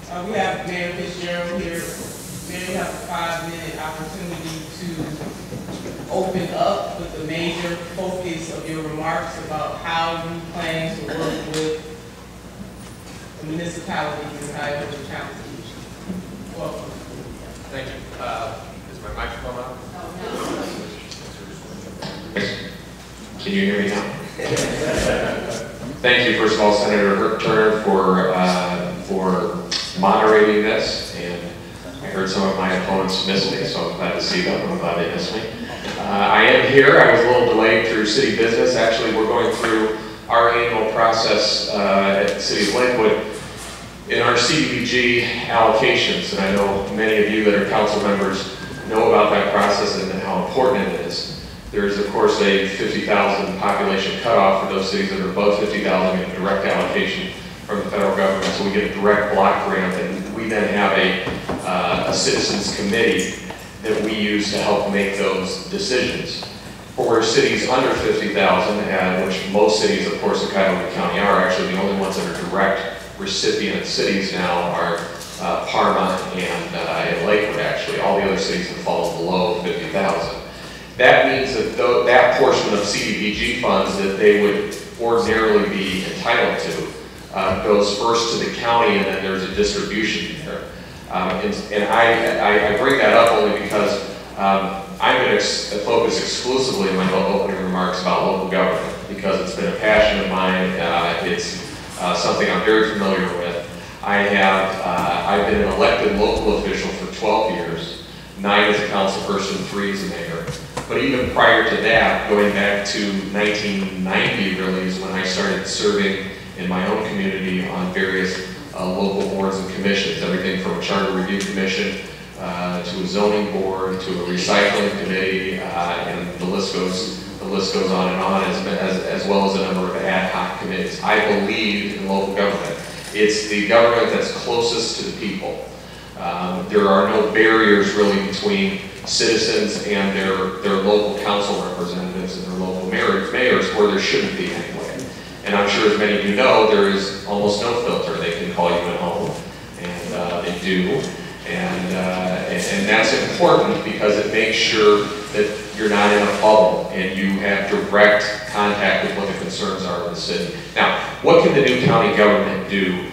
We have Mayor Fitzgerald here. Mayor, you have a 5-minute opportunity to open up with the major focus of your remarks about how you plan to work with the municipalities and how you will challenge each. Welcome. Thank you. Is my microphone on? Can you hear me now? Thank you, first of all, Senator Herb Turner, for moderating this. And I heard some of my opponents miss me, so I'm glad to see them. I'm glad they missed me. I am here. I was a little delayed through city business. Actually, we're going through our annual process at the City of Lakewood in our CDBG allocations. And I know many of you that are council members know about that process and how important it is. There's, of course, a 50,000 population cutoff for those cities that are above 50,000 get a direct allocation from the federal government. So we get a direct block grant, and we then have a citizens committee that we use to help make those decisions. For cities under 50,000, which most cities, of course, in Cuyahoga County are, actually the only ones that are direct recipient cities now are Parma and Lakewood, actually. All the other cities have fallen below 50,000. That means that that portion of CDBG funds that they would ordinarily be entitled to goes first to the county, and then there's a distribution there. And I bring that up only because I'm going to focus exclusively in my opening remarks about local government, because it's been a passion of mine. It's something I'm very familiar with. I've been an elected local official for 12 years, 9 as a council person, 3 as a mayor. But even prior to that, going back to 1990 really is when I started serving in my own community on various local boards and commissions, everything from a charter review commission to a zoning board to a recycling committee, and the list goes on and on, as well as a number of ad hoc committees. I believe in local government. It's the government that's closest to the people. There are no barriers really between citizens and their local council representatives and their local mayors, where there shouldn't be anyway. And I'm sure as many of you know, there is almost no filter. They can call you at home, and they do. And that's important because it makes sure that you're not in a bubble and you have direct contact with what the concerns are of the city. Now, what can the new county government do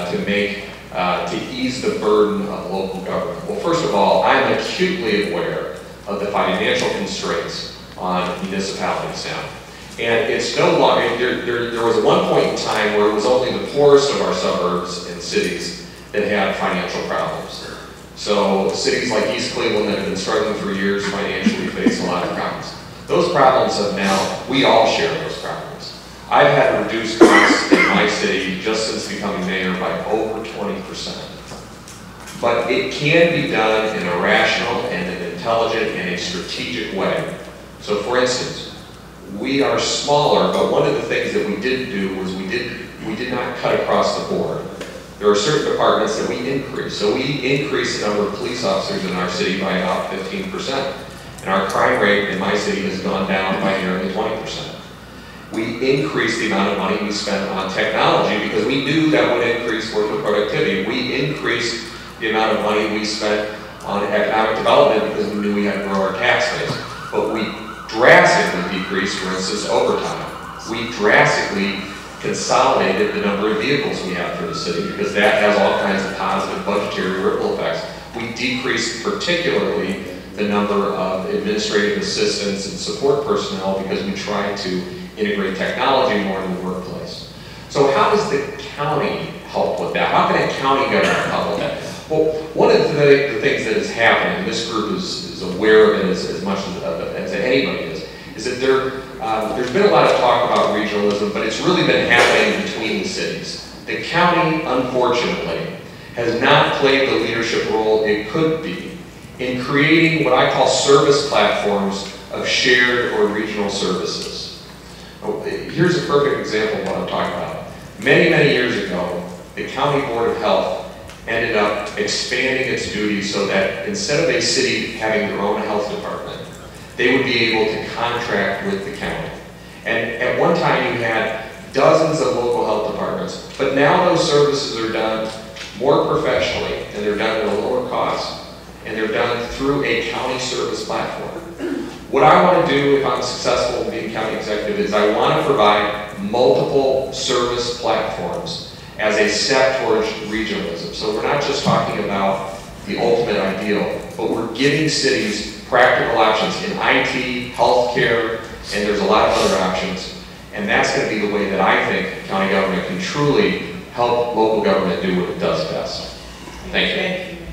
to ease the burden of local government? Well, first of all, I'm acutely aware of the financial constraints on municipalities now. And it's no longer, there was one point in time where it was only the poorest of our suburbs and cities that had financial problems. So cities like East Cleveland that have been struggling for years financially face a lot of problems. Those problems have now, we all share those problems. I've had to reduce costs in my city just since becoming mayor by over 20%. But it can be done in a rational and an intelligent and a strategic way. So for instance, we are smaller, but one of the things that we did do was we did not cut across the board. There are certain departments that we increased. So we increased the number of police officers in our city by about 15%. And our crime rate in my city has gone down by nearly 20%. We increased the amount of money we spent on technology because we knew that would increase worker productivity. We increased the amount of money we spent on economic development because we knew we had to grow our tax base. But we drastically decreased, for instance, overtime. We drastically consolidated the number of vehicles we have for the city because that has all kinds of positive budgetary ripple effects. We decreased particularly the number of administrative assistants and support personnel because we tried to integrate technology more in the workplace. So how does the county help with that? How can a county government help with that? Well, one of the things that is happening, and this group is aware of it as much as anybody is that there's been a lot of talk about regionalism, but it's really been happening between the cities. The county, unfortunately, has not played the leadership role it could be in creating what I call service platforms of shared or regional services. Here's a perfect example of what I'm talking about. Many, many years ago, the County Board of Health ended up expanding its duties so that instead of a city having their own health department, they would be able to contract with the county. And at one time you had dozens of local health departments, but now those services are done more professionally, and they're done at a lower cost, and they're done through a county service platform. What I want to do if I'm successful in being county executive is I want to provide multiple service platforms as a step towards regionalism. So we're not just talking about the ultimate ideal, but we're giving cities practical options in IT, healthcare, and there's a lot of other options. And that's going to be the way that I think county government can truly help local government do what it does best. Thank you. Thank you.